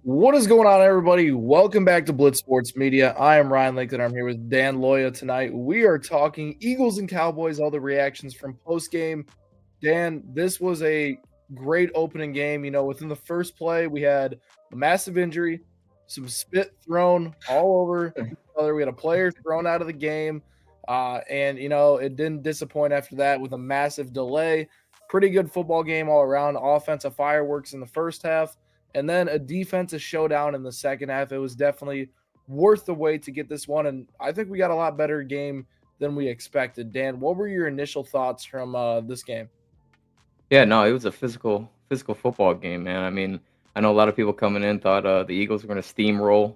What is going on, everybody? Welcome back to Blitz Sports Media. I am Ryan Lincoln. I'm here with Dan Loya tonight. We are talking Eagles and Cowboys, all the reactions from postgame. Dan, this was a great opening game. Within the first play, we had a massive injury, some spit thrown all over each other. We had a player thrown out of the game. And it didn't disappoint after that with a massive delay. Pretty good football game all around. Offensive fireworks in the first half and then a defensive showdown in the second half. It was definitely worth the wait to get this one, and I think we got a lot better game than we expected. Dan, what were your initial thoughts from this game? Yeah, no, it was a physical football game, man. I mean, I know a lot of people coming in thought the Eagles were going to steamroll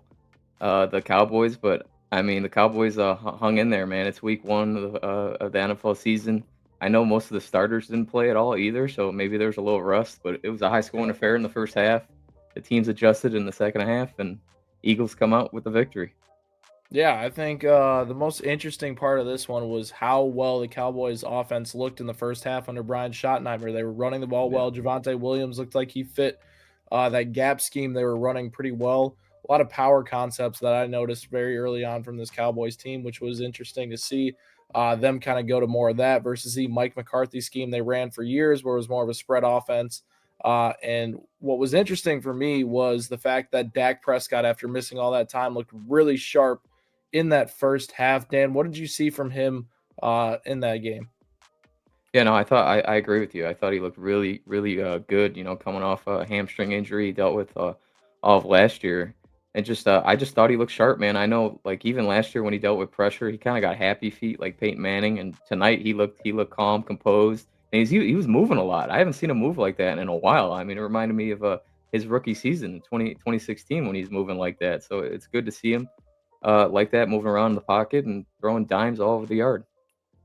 the Cowboys, but I mean, the Cowboys hung in there, man. It's week one of the NFL season. I know most of the starters didn't play at all either, so maybe there's a little rust, but it was a high scoring affair in the first half. The teams adjusted in the second half, and Eagles come out with the victory. Yeah, I think the most interesting part of this one was how well the Cowboys offense looked in the first half under Brian Schottenheimer. They were running the ball Yeah. well. Javonte Williams looked like he fit that gap scheme they were running pretty well. A lot of power concepts that I noticed very early on from this Cowboys team, which was interesting to see them kind of go to more of that versus the Mike McCarthy scheme they ran for years, where it was more of a spread offense. And what was interesting for me was the fact that Dak Prescott, after missing all that time, looked really sharp in that first half. Dan, what did you see from him in that game? Yeah, no, I agree with you. I thought he looked really good. Coming off a hamstring injury he dealt with all of last year, and I just thought he looked sharp, man. I know, like even last year when he dealt with pressure, he kind of got happy feet like Peyton Manning, and tonight he looked calm, composed, and he was moving a lot. I haven't seen him move like that in a while. I mean, it reminded me of his rookie season in 2016 when he's moving like that. So it's good to see him like that, moving around in the pocket and throwing dimes all over the yard.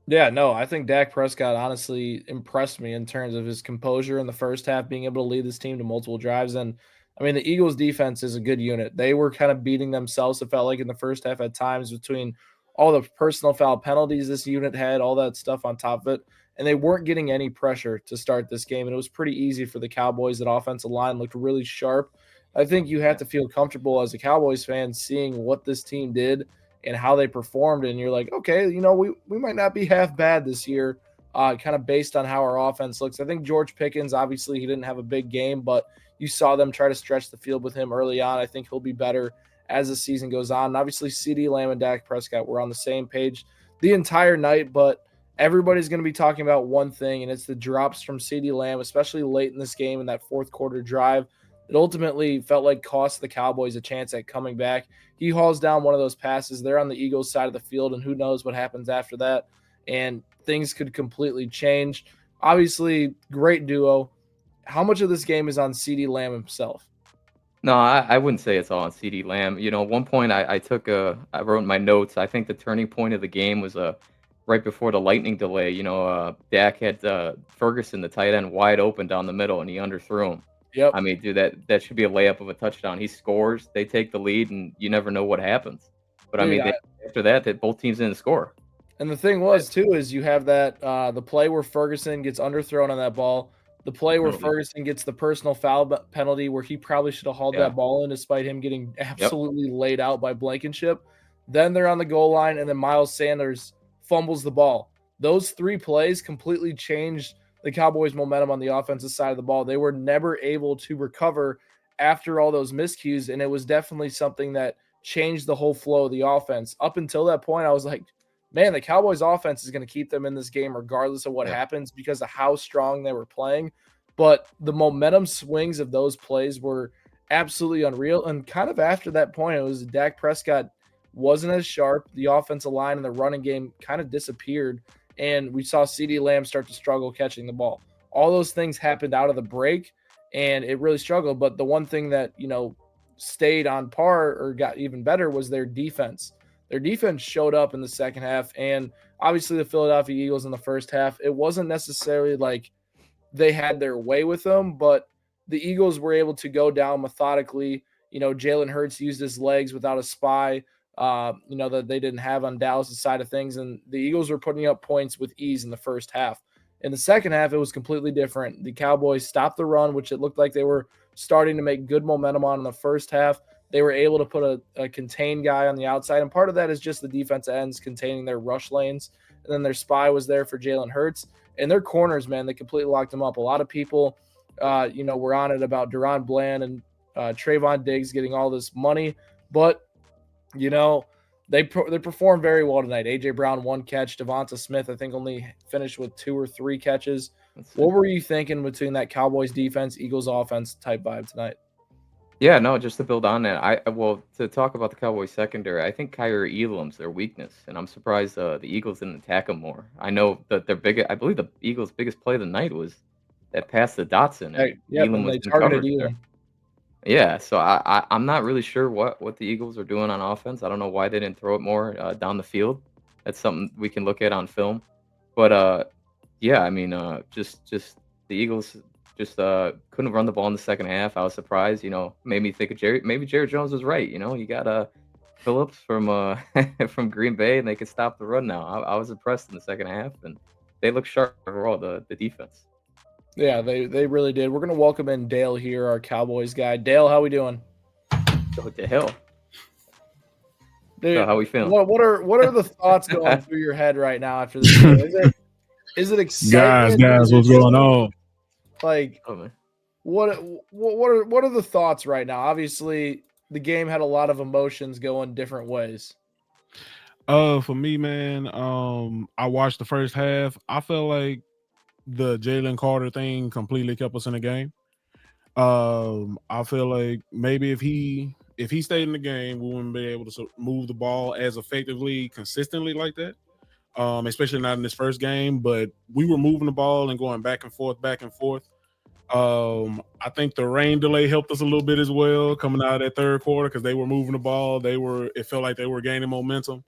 Yeah, no, I think Dak Prescott honestly impressed me in terms of his composure in the first half, being able to lead this team to multiple drives. And I mean, the Eagles defense is a good unit. They were kind of beating themselves, it felt like, in the first half at times between all the personal foul penalties this unit had, all that stuff on top of it. And they weren't getting any pressure to start this game. And it was pretty easy for the Cowboys. That offensive line looked really sharp. I think you have Yeah. to feel comfortable as a Cowboys fan seeing what this team did and how they performed. And you're like, okay, we might not be half bad this year, kind of based on how our offense looks. I think George Pickens, obviously, he didn't have a big game, but you saw them try to stretch the field with him early on. I think he'll be better as the season goes on. And obviously, CD Lamb and Dak Prescott were on the same page the entire night, but everybody's going to be talking about one thing, and it's the drops from CD Lamb, especially late in this game in that fourth quarter drive. It ultimately felt like cost the Cowboys a chance at coming back. He hauls down one of those passes. They're on the Eagles side of the field, and who knows what happens after that. And things could completely change. Obviously, great duo. How much of this game is on CD Lamb himself? No, I wouldn't say it's all on CD Lamb. At one point I wrote in my notes. I think the turning point of the game was right before the lightning delay. Dak had Ferguson, the tight end, wide open down the middle, and he underthrew him. Yep. I mean, dude, that should be a layup of a touchdown. He scores, they take the lead, and you never know what happens. But I Dude, mean, after that, that both teams didn't score. and the thing was too is you have that the play where Ferguson gets underthrown on that ball, the play where Penalty. Ferguson gets the personal foul penalty where he probably should have hauled Yeah. that ball in despite him getting Yep. absolutely laid out by Blankenship. Then they're on the goal line, and then Miles Sanders fumbles the ball. Those three plays completely changed the Cowboys' momentum on the offensive side of the ball. They were never able to recover after all those miscues, and it was definitely something that changed the whole flow of the offense. Up until that point, I was like, man, the Cowboys offense is going to keep them in this game regardless of what Yeah. happens because of how strong they were playing. But the momentum swings of those plays were absolutely unreal. And kind of after that point, it was Dak Prescott wasn't as sharp. The offensive line and the running game kind of disappeared. And we saw CD Lamb start to struggle catching the ball. All those things happened out of the break, and it really struggled. But the one thing that, stayed on par or got even better was their defense. Their defense showed up in the second half, and obviously the Philadelphia Eagles in the first half, it wasn't necessarily like they had their way with them, but the Eagles were able to go down methodically. Jalen Hurts used his legs without a spy, that they didn't have on Dallas' side of things, and the Eagles were putting up points with ease in the first half. In the second half, it was completely different. The Cowboys stopped the run, which it looked like they were starting to make good momentum on in the first half. They were able to put a contained guy on the outside, and part of that is just the defense ends containing their rush lanes. And then their spy was there for Jalen Hurts. And their corners, man, they completely locked them up. A lot of people, were on it about Duron Bland and Trayvon Diggs getting all this money. But, they performed very well tonight. A.J. Brown, 1 catch. Devonta Smith, I think, only finished with 2 or 3 catches. What were you thinking between that Cowboys defense, Eagles offense type vibe tonight? Yeah, no, just to build on that, to talk about the Cowboys secondary, I think Kyrie Elam's their weakness, and I'm surprised the Eagles didn't attack him more. I know that I believe the Eagles' biggest play of the night was that pass to Dotson, and Yep, Elam and was they in targeted coverage there. Elam. Yeah, so I'm not really sure what the Eagles are doing on offense. I don't know why they didn't throw it more down the field. That's something we can look at on film. But yeah, I mean, just the Eagles just couldn't run the ball in the second half. I was surprised. Made me think of Jerry. Maybe Jerry Jones was right. You got Phillips from from Green Bay, and they could stop the run now. I was impressed in the second half, and they look sharp overall. The defense. Yeah, they really did. We're gonna welcome in Dale here, our Cowboys guy. Dale, how we doing? What the hell? So Dude, how we feeling? what are the thoughts going through your head right now after this game? Is it excitement? Guys, what's going on? Like, Oh, man. what are the thoughts right now? Obviously, the game had a lot of emotions going different ways. For me, man, I watched the first half. I felt like the Jalen Carter thing completely kept us in the game. I feel like maybe if he stayed in the game, we wouldn't be able to move the ball as effectively, consistently like that. Especially not in this first game, but we were moving the ball and going back and forth, back and forth. I think the rain delay helped us a little bit as well coming out of that third quarter because they were moving the ball. It felt like they were gaining momentum.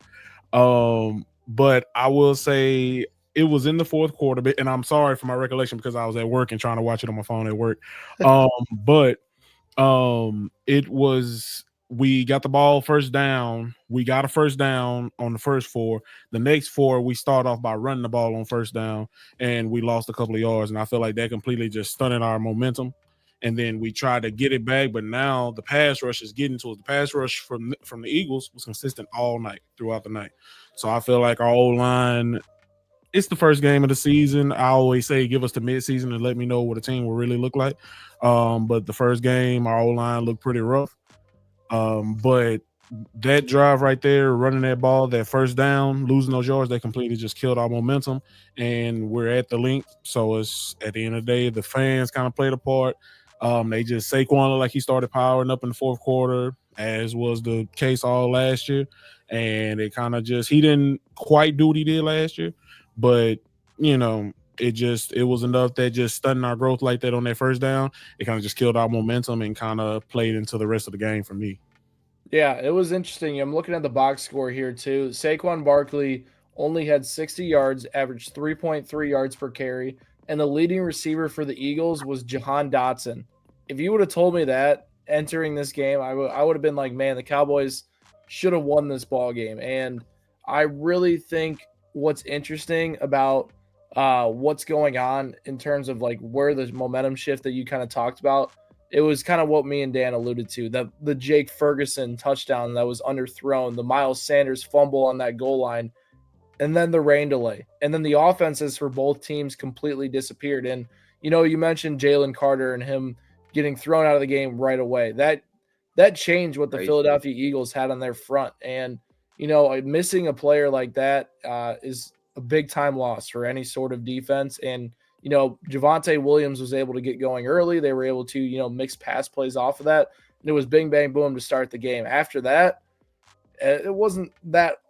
But I will say it was in the fourth quarter, and I'm sorry for my recollection because I was at work and trying to watch it on my phone at work. It was we got the ball first down. We got a first down on the first 4. The next 4, we start off by running the ball on first down, and we lost a couple of yards. And I feel like that completely just stunted our momentum. And then we tried to get it back, but now the pass rush is getting to us. The pass rush from the Eagles was consistent all night, throughout the night. So I feel like our O-line, it's the first game of the season. I always say give us the midseason and let me know what a team will really look like. But the first game, our O-line looked pretty rough. But that drive right there, running that ball, that first down, losing those yards, they completely just killed our momentum. And we're at the link. So it's at the end of the day, the fans kind of played a part. They just Saquon looked like he started powering up in the fourth quarter, as was the case all last year. And it kind of he didn't quite do what he did last year, but it was enough that just stunning our growth like that on that first down. It kind of just killed our momentum and kind of played into the rest of the game for me. Yeah, it was interesting. I'm looking at the box score here too. Saquon Barkley only had 60 yards, averaged 3.3 yards per carry, and the leading receiver for the Eagles was Jahan Dotson. If you would have told me that entering this game, I would have been like, man, the Cowboys should have won this ball game. And I really think what's interesting about what's going on in terms of like where the momentum shift that you kind of talked about, it was kind of what me and Dan alluded to. The Jake Ferguson touchdown that was underthrown, the Miles Sanders fumble on that goal line, and then the rain delay. And then the offenses for both teams completely disappeared. And, you mentioned Jalen Carter and him getting thrown out of the game right away. That changed what the Crazy. Philadelphia Eagles had on their front. And, missing a player like that is a big time loss for any sort of defense. And, Javonte Williams was able to get going early. They were able to, mix pass plays off of that. And it was bing, bang, boom to start the game. After that, it wasn't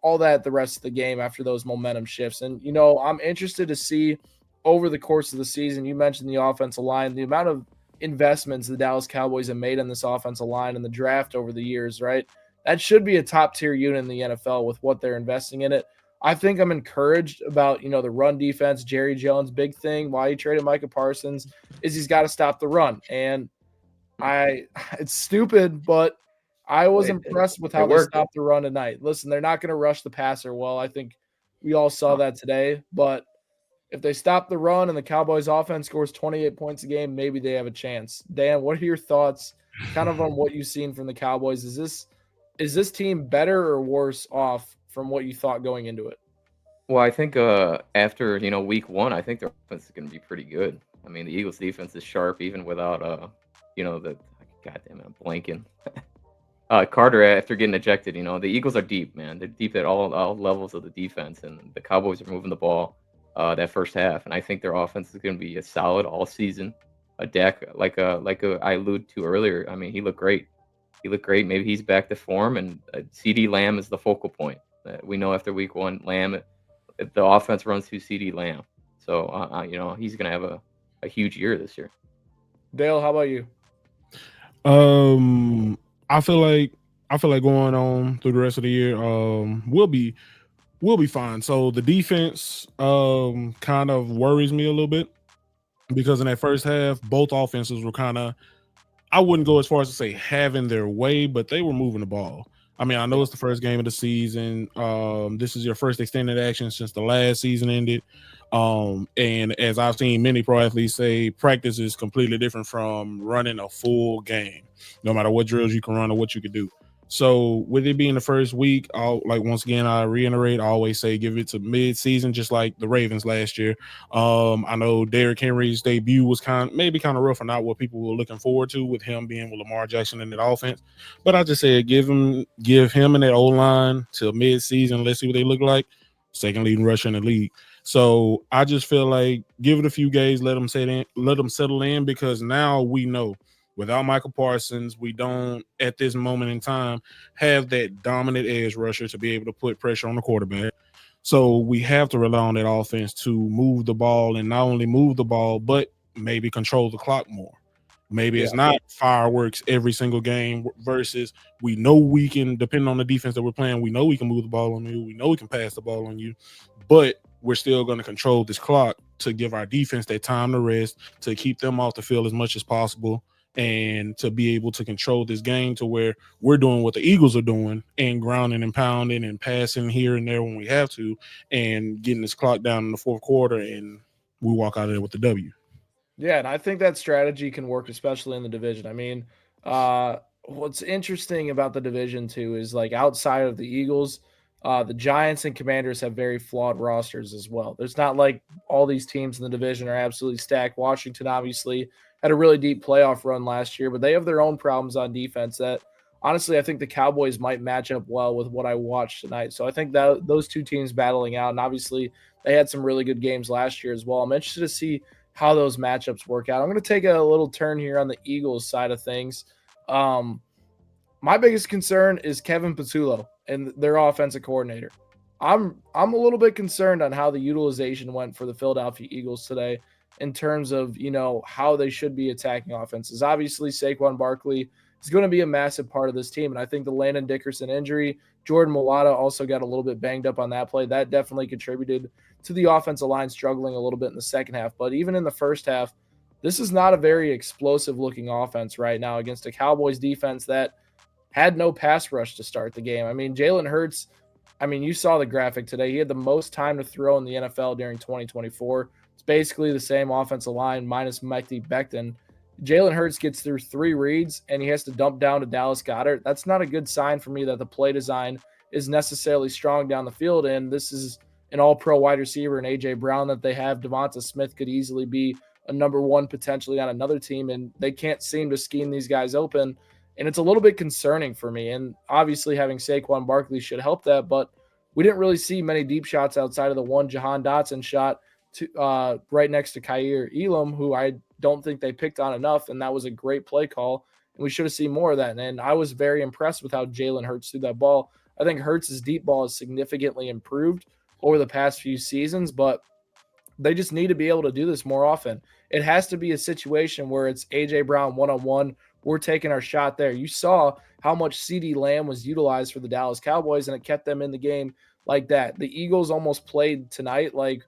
all that the rest of the game after those momentum shifts. And, I'm interested to see over the course of the season, you mentioned the offensive line, the amount of investments the Dallas Cowboys have made in this offensive line in the draft over the years, right? That should be a top tier unit in the NFL with what they're investing in it. I think I'm encouraged about, the run defense. Jerry Jones' big thing, why he traded Micah Parsons, is he's got to stop the run. And it's stupid, but I was impressed with how they stopped the run tonight. Listen, they're not going to rush the passer well. I think we all saw that today, but if they stop the run and the Cowboys offense scores 28 points a game, maybe they have a chance. Dan, what are your thoughts kind of on what you've seen from the Cowboys? Is this team better or worse off from what you thought going into it? Well, I think after week one, I think their offense is going to be pretty good. I mean, the Eagles defense is sharp even without the goddamn it, I'm blanking. Carter after getting ejected. The Eagles are deep, man. They're deep at all levels of the defense, and the Cowboys are moving the ball that first half, and I think their offense is going to be a solid all season. A Dak, I alluded to earlier. I mean, he looked great. He looked great. Maybe he's back to form, and CD Lamb is the focal point. We know after week one, Lamb, if the offense runs through CD Lamb, so he's going to have a huge year this year. Dale, how about you? I feel like going on through the rest of the year, we'll be fine. So the defense kind of worries me a little bit because in that first half, both offenses were kind of, I wouldn't go as far as to say having their way, but they were moving the ball. I mean, I know it's the first game of the season. This is your first extended action since the last season ended. And as I've seen many pro athletes say, practice is completely different from running a full game, no matter what drills you can run or what you can do. So with it being the first week, once again, I reiterate, I always say give it to mid-season, just like the Ravens last year. I know Derrick Henry's debut was kind of rough, or not what people were looking forward to with him being with Lamar Jackson in that offense. But I just said give him and that O-line till mid-season. Let's see what they look like. Second leading rusher in the league. So I just feel like give it a few games, let them settle in, because now we know without Michael Parsons, we don't at this moment in time have that dominant edge rusher to be able to put pressure on the quarterback. So we have to rely on that offense to move the ball, and not only move the ball, but maybe control the clock more. Maybe it's not fireworks every single game versus we know we can, depending on the defense that we're playing, we know we can move the ball on you. We know we can pass the ball on you, but we're still going to control this clock to give our defense that time to rest, to keep them off the field as much as possible, and to be able to control this game to where we're doing what the Eagles are doing and grounding and pounding and passing here and there when we have to, and getting this clock down in the fourth quarter, and we walk out of there with the W. Yeah, and I think that strategy can work, especially in the division. I mean, what's interesting about the division too is like outside of the Eagles, the Giants and Commanders have very flawed rosters as well. There's not like all these teams in the division are absolutely stacked. Washington obviously had a really deep playoff run last year, but they have their own problems on defense that honestly I think the Cowboys might match up well with what I watched tonight. So I think that those two teams battling out, and obviously they had some really good games last year as well. I'm interested to see how those matchups work out. I'm going to take a little turn here on the Eagles side of things. My biggest concern is Kevin Patullo and their offensive coordinator. I'm a little bit concerned on how the utilization went for the Philadelphia Eagles today in terms of, how they should be attacking offenses. Obviously, Saquon Barkley is going to be a massive part of this team, and I think the Landon Dickerson injury, Jordan Mailata also got a little bit banged up on that play. That definitely contributed to the offensive line struggling a little bit in the second half. But even in the first half, this is not a very explosive-looking offense right now against a Cowboys defense that had no pass rush to start the game. I mean, Jalen Hurts, you saw the graphic today. He had the most time to throw in the NFL during 2024. It's basically the same offensive line minus Mekhi Becton. Jalen Hurts gets through 3 reads, and he has to dump down to Dallas Goedert. That's not a good sign for me that the play design is necessarily strong down the field, and this is an all-pro wide receiver in A.J. Brown that they have. Devonta Smith could easily be a number one potentially on another team, and they can't seem to scheme these guys open, and it's a little bit concerning for me. And obviously having Saquon Barkley should help that, but we didn't really see many deep shots outside of the one Jahan Dotson shot to right next to Kaiir Elam, who I don't think they picked on enough, and that was a great play call, and we should have seen more of that. And I was very impressed with how Jalen Hurts threw that ball. I think Hurts' deep ball has significantly improved over the past few seasons, but they just need to be able to do this more often. It has to be a situation where it's A.J. Brown one-on-one. We're taking our shot there. You saw how much CD Lamb was utilized for the Dallas Cowboys, and it kept them in the game like that. The Eagles almost played tonight like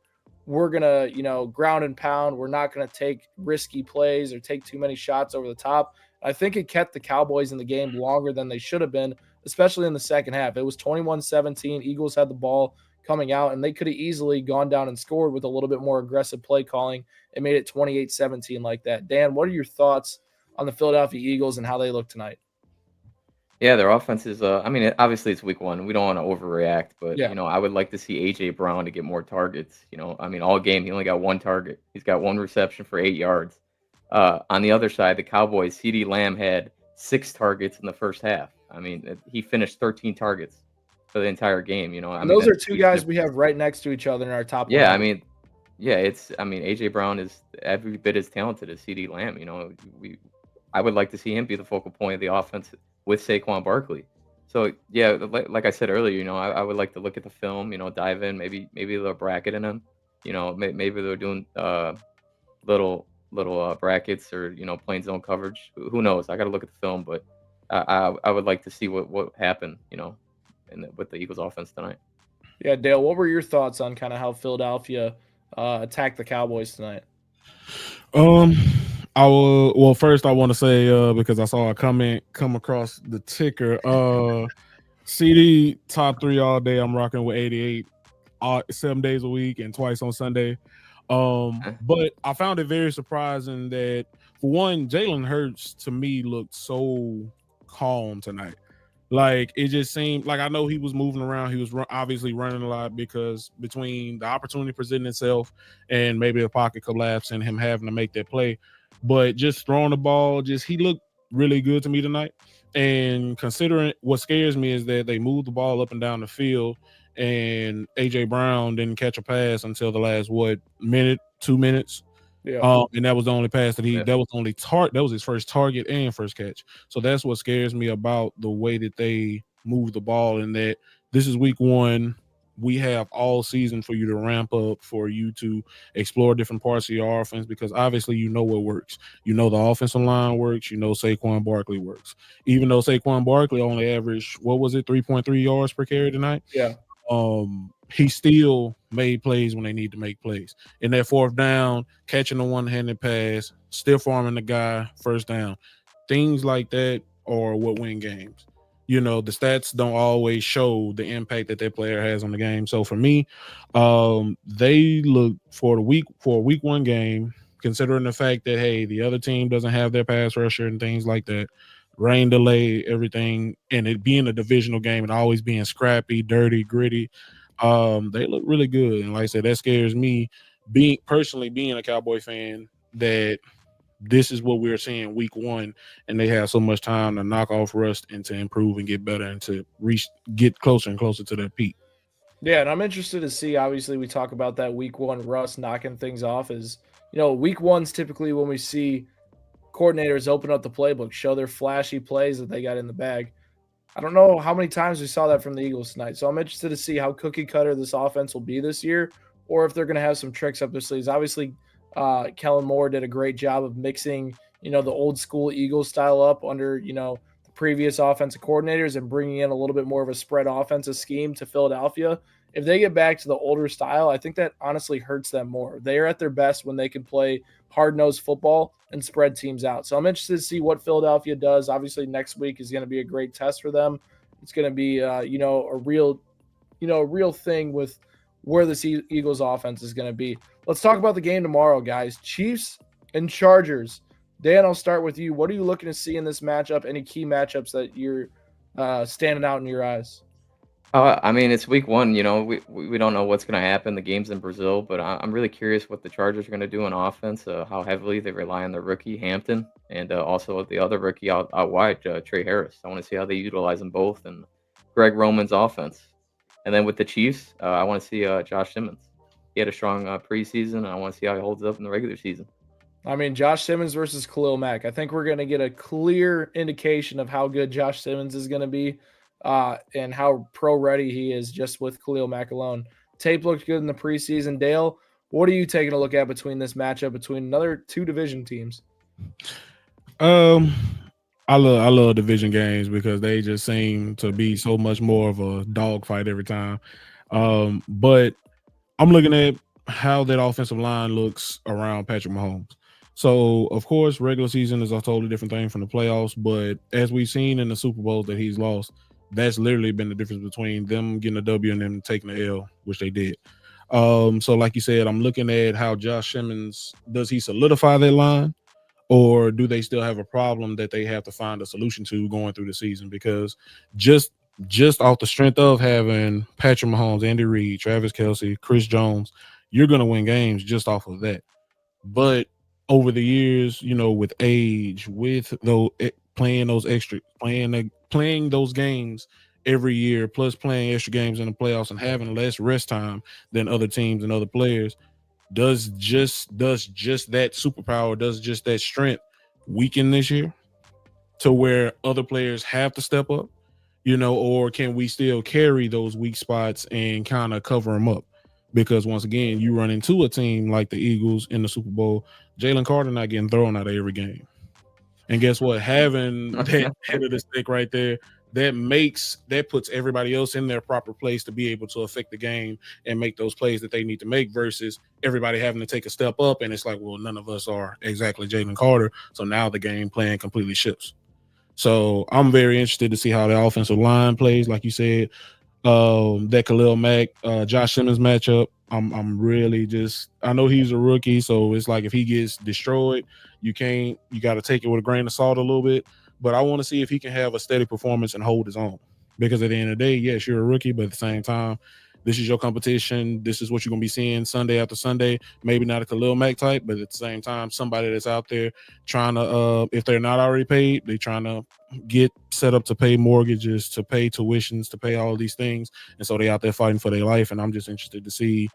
we're going to, ground and pound. We're not going to take risky plays or take too many shots over the top. I think it kept the Cowboys in the game longer than they should have been, especially in the second half. It was 21-17. Eagles had the ball coming out, and they could have easily gone down and scored with a little bit more aggressive play calling and made it 28-17 like that. Dan, what are your thoughts on the Philadelphia Eagles and how they look tonight? Yeah, their offense is. I mean, obviously it's week one. We don't want to overreact, but Yeah. I would like to see AJ Brown to get more targets. I mean, all game he only got one target. He's got one reception for 8 yards. On the other side, the Cowboys, CeeDee Lamb had 6 targets in the first half. I mean, he finished 13 targets for the entire game. I And mean, those that's are a two huge guys we difference. have right next to each other in our top Yeah, I 100. mean, yeah, AJ Brown is every bit as talented as CeeDee Lamb. I would like to see him be the focal point of the offense with Saquon Barkley. So yeah, like I said earlier, I would like to look at the film, dive in, maybe a little bracket in them. Maybe they're doing little brackets or plain zone coverage. Who knows? I got to look at the film, but I would like to see what happened, with the Eagles offense tonight. Yeah, Dale, what were your thoughts on kind of how Philadelphia attacked the Cowboys tonight? I will. Well, first I want to say because I saw a comment come across the ticker. CD top 3 all day. I'm rocking with 88, 7 days a week and twice on Sunday. But I found it very surprising that, for one, Jalen Hurts to me looked so calm tonight. Like, it just seemed like, I know he was moving around. He was obviously running a lot because between the opportunity presenting itself and maybe a pocket collapse and him having to make that play, but just throwing the ball, he looked really good to me tonight. And considering, what scares me is that they moved the ball up and down the field, and AJ Brown didn't catch a pass until the last 2 minutes. Yeah. And that was the only pass that Yeah. that was his first target and first catch. So that's what scares me about the way that they move the ball, and that this is week one. We have all season for you to ramp up, for you to explore different parts of your offense, because obviously what works. The offensive line works. Saquon Barkley works. Even though Saquon Barkley only averaged, 3.3 yards per carry tonight, Yeah. he still made plays when they need to make plays. In that fourth down, catching a one-handed pass, stiff arming the guy, first down. Things like that are what win games. The stats don't always show the impact that player has on the game. So for me, they look for a week one game, considering the fact that, hey, the other team doesn't have their pass rusher and things like that, rain delay, everything, and it being a divisional game and always being scrappy, dirty, gritty. They look really good. And like I said, that scares me, being a Cowboy fan, that this is what we're seeing week one, and they have so much time to knock off rust and to improve and get better and to get closer and closer to their peak. Yeah, and I'm interested to see, obviously, we talk about that week one rust knocking things off. Is, week one's typically when we see coordinators open up the playbook, show their flashy plays that they got in the bag. I don't know how many times we saw that from the Eagles tonight. So I'm interested to see how cookie cutter this offense will be this year, or if they're going to have some tricks up their sleeves. Obviously, Kellen Moore did a great job of mixing, the old school Eagles style up under, the previous offensive coordinators and bringing in a little bit more of a spread offensive scheme to Philadelphia. If they get back to the older style, I think that honestly hurts them more. They are at their best when they can play hard-nosed football and spread teams out. So I'm interested to see what Philadelphia does. Obviously, next week is going to be a great test for them. It's going to be, a real thing with where this Eagles offense is going to be. Let's talk about the game tomorrow, guys. Chiefs and Chargers. Dan, I'll start with you. What are you looking to see in this matchup? Any key matchups that you're standing out in your eyes? I mean, it's week one. We don't know what's going to happen. The game's in Brazil, but I'm really curious what the Chargers are going to do on offense. How heavily they rely on the rookie Hampton, and also the other rookie out wide, Trey Harris. I want to see how they utilize them both, and Greg Roman's offense. And then with the Chiefs, I want to see Josh Simmons. He had a strong preseason, and I want to see how he holds up in the regular season. I mean, Josh Simmons versus Khalil Mack. I think we're going to get a clear indication of how good Josh Simmons is going to be and how pro-ready he is just with Khalil Mack alone. Tape looked good in the preseason. Dale, what are you taking a look at between this matchup between another two division teams? I love division games because they just seem to be so much more of a dogfight every time. But I'm looking at how that offensive line looks around Patrick Mahomes. So, of course, regular season is a totally different thing from the playoffs. But as we've seen in the Super Bowls that he's lost, That's literally been the difference between them getting a W and them taking the L, which they did. So like you said, I'm looking at how Josh Simmons, does he solidify that line, or do they still have a problem that they have to find a solution to going through the season? Because just off the strength of having Patrick Mahomes, Andy Reid, Travis Kelce, Chris Jones, you're going to win games just off of that. But over the years, with age, with playing those games every year, plus playing extra games in the playoffs and having less rest time than other teams and other players, does just that superpower, does just that strength weaken this year to where other players have to step up, or can we still carry those weak spots and kind of cover them up? Because once again, you run into a team like the Eagles in the Super Bowl, Jalen Carter not getting thrown out of every game. And guess what? Having that head of the stick right there, that puts everybody else in their proper place to be able to affect the game and make those plays that they need to make, versus everybody having to take a step up. And it's like, well, none of us are exactly Jalen Carter. So now the game plan completely shifts. So I'm very interested to see how the offensive line plays, like you said. That Khalil Mack, Josh Simmons matchup. I'm really I know he's a rookie, so it's like if he gets destroyed, you got to take it with a grain of salt a little bit. But I want to see if he can have a steady performance and hold his own. Because at the end of the day, yes, you're a rookie, but at the same time, this is your competition. This is what you're going to be seeing Sunday after Sunday. Maybe not a Khalil Mack type, but at the same time, somebody that's out there trying to, if they're not already paid, they're trying to get set up to pay mortgages, to pay tuitions, to pay all of these things. And so they out there fighting for their life. And I'm just interested to see,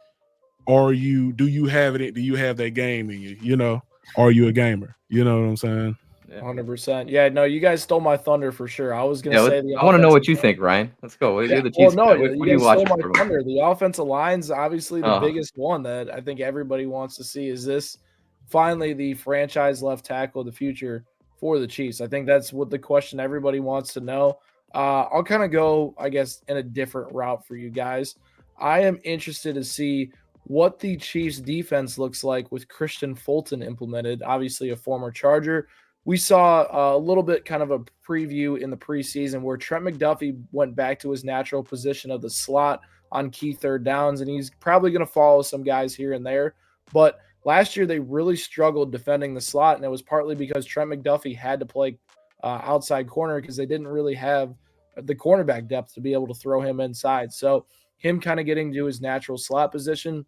do you have it? Do you have that game in you? Are you a gamer? You know what I'm saying? 100%. Yeah, no, you guys stole my thunder for sure. I was going to say I want to know what you think, Ryan. Let's go. You're the Chiefs guy. What are you watching for? Thunder. The offensive line's obviously the biggest one that I think everybody wants to see. Is this finally the franchise left tackle of the future for the Chiefs? I think that's what the question everybody wants to know. I'll kind of go, I guess, in a different route for you guys. I am interested to see what the Chiefs defense looks like with Christian Fulton implemented, obviously a former Charger. We saw a little bit kind of a preview in the preseason where Trent McDuffie went back to his natural position of the slot on key third downs, and he's probably going to follow some guys here and there. But last year they really struggled defending the slot, and it was partly because Trent McDuffie had to play outside corner because they didn't really have the cornerback depth to be able to throw him inside. So him kind of getting to his natural slot position,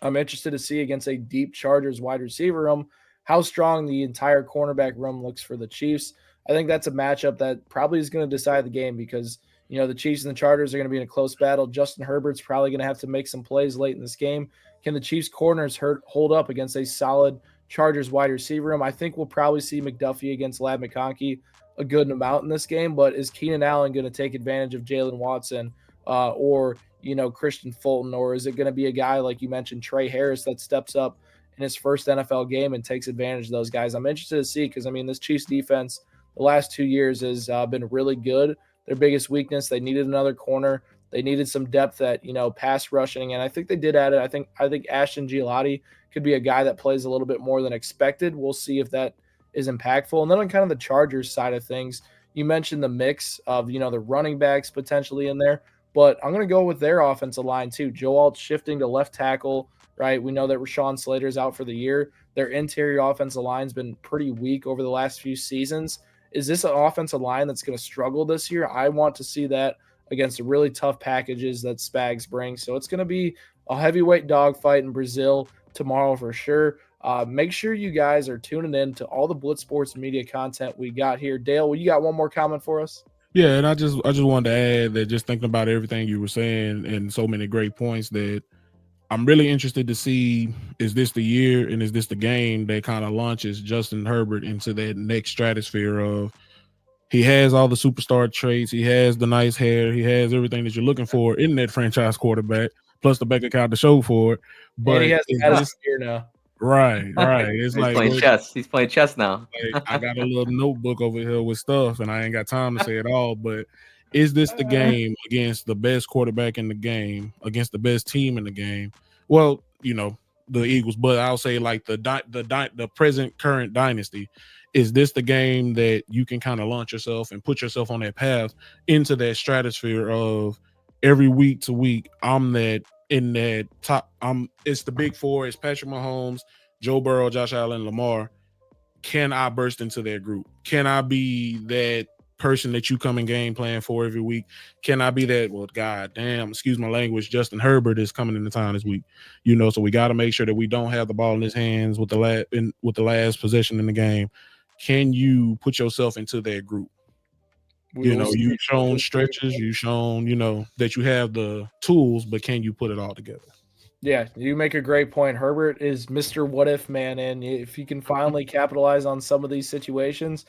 I'm interested to see against a deep Chargers wide receiver room how strong the entire cornerback room looks for the Chiefs. I think that's a matchup that probably is going to decide the game because, the Chiefs and the Chargers are going to be in a close battle. Justin Herbert's probably going to have to make some plays late in this game. Can the Chiefs corners hold up against a solid Chargers wide receiver room? I think we'll probably see McDuffie against Ladd McConkey a good amount in this game, but is Keenan Allen going to take advantage of Jalen Watson or Christian Fulton, or is it going to be a guy like you mentioned, Trey Harris, that steps up in his first NFL game and takes advantage of those guys? I'm interested to see because, this Chiefs defense the last 2 years has been really good. Their biggest weakness, they needed another corner. They needed some depth at, pass rushing, and I think they did add it. I think Ashton Gigliotti could be a guy that plays a little bit more than expected. We'll see if that is impactful. And then on kind of the Chargers side of things, you mentioned the mix of, the running backs potentially in there, but I'm going to go with their offensive line too. Joe Alt shifting to left tackle, right? We know that Rashawn Slater's out for the year. Their interior offensive line's been pretty weak over the last few seasons. Is this an offensive line that's going to struggle this year? I want to see that against the really tough packages that Spags brings. So it's going to be a heavyweight dogfight in Brazil tomorrow for sure. Make sure you guys are tuning in to all the Blitz Sports media content we got here. Dale, you got one more comment for us? Yeah, and I just wanted to add that, just thinking about everything you were saying and so many great points, that I'm really interested to see, is this the year and is this the game that kind of launches Justin Herbert into that next stratosphere of, he has all the superstar traits, he has the nice hair, he has everything that you're looking for in that franchise quarterback, plus the bank account to show for it. But and he has a spear now. Right. It's he's playing chess. He's playing chess now. I got a little notebook over here with stuff, and I ain't got time to say it all. But is this the game against the best quarterback in the game, against the best team in the game? Well, the Eagles, but I'll say like the present current dynasty. is this the game that you can kind of launch yourself and put yourself on that path into that stratosphere of every week to week, I'm that in that top. It's the big four. It's Patrick Mahomes, Joe Burrow, Josh Allen, Lamar. Can I burst into that group? Can I be that person that you come in game plan for every week? Can I be that? Well, god damn, excuse my language, Justin Herbert is coming into town this week. So we got to make sure that we don't have the ball in his hands with the last possession in the game. Can you put yourself into that group? You've shown stretches, you've shown, that you have the tools, but can you put it all together? Yeah, you make a great point. Herbert is Mr. What If man, and if he can finally capitalize on some of these situations,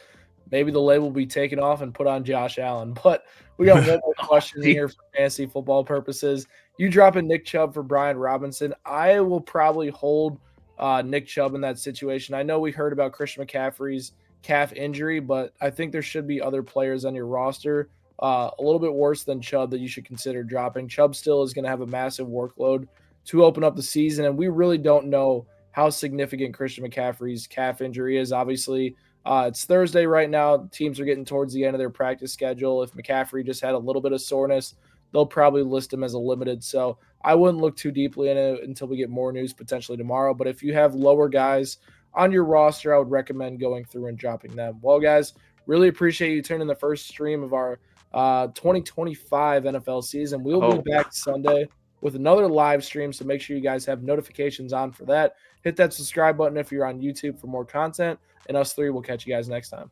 maybe the label will be taken off and put on Josh Allen. But we got one more question here for fantasy football purposes. You dropping Nick Chubb for Brian Robinson. I will probably hold Nick Chubb in that situation. I know we heard about Christian McCaffrey's calf injury, but I think there should be other players on your roster a little bit worse than Chubb that you should consider dropping. Chubb still is going to have a massive workload to open up the season, and we really don't know how significant Christian McCaffrey's calf injury is. Obviously, it's Thursday right now. Teams are getting towards the end of their practice schedule. If McCaffrey just had a little bit of soreness, they'll probably list him as a limited. So I wouldn't look too deeply in it until we get more news potentially tomorrow. But if you have lower guys on your roster, I would recommend going through and dropping them. Well, guys, really appreciate you tuning in the first stream of our 2025 NFL season. We'll be back Sunday with another live stream, so make sure you guys have notifications on for that. Hit that subscribe button if you're on YouTube for more content, and us three will catch you guys next time.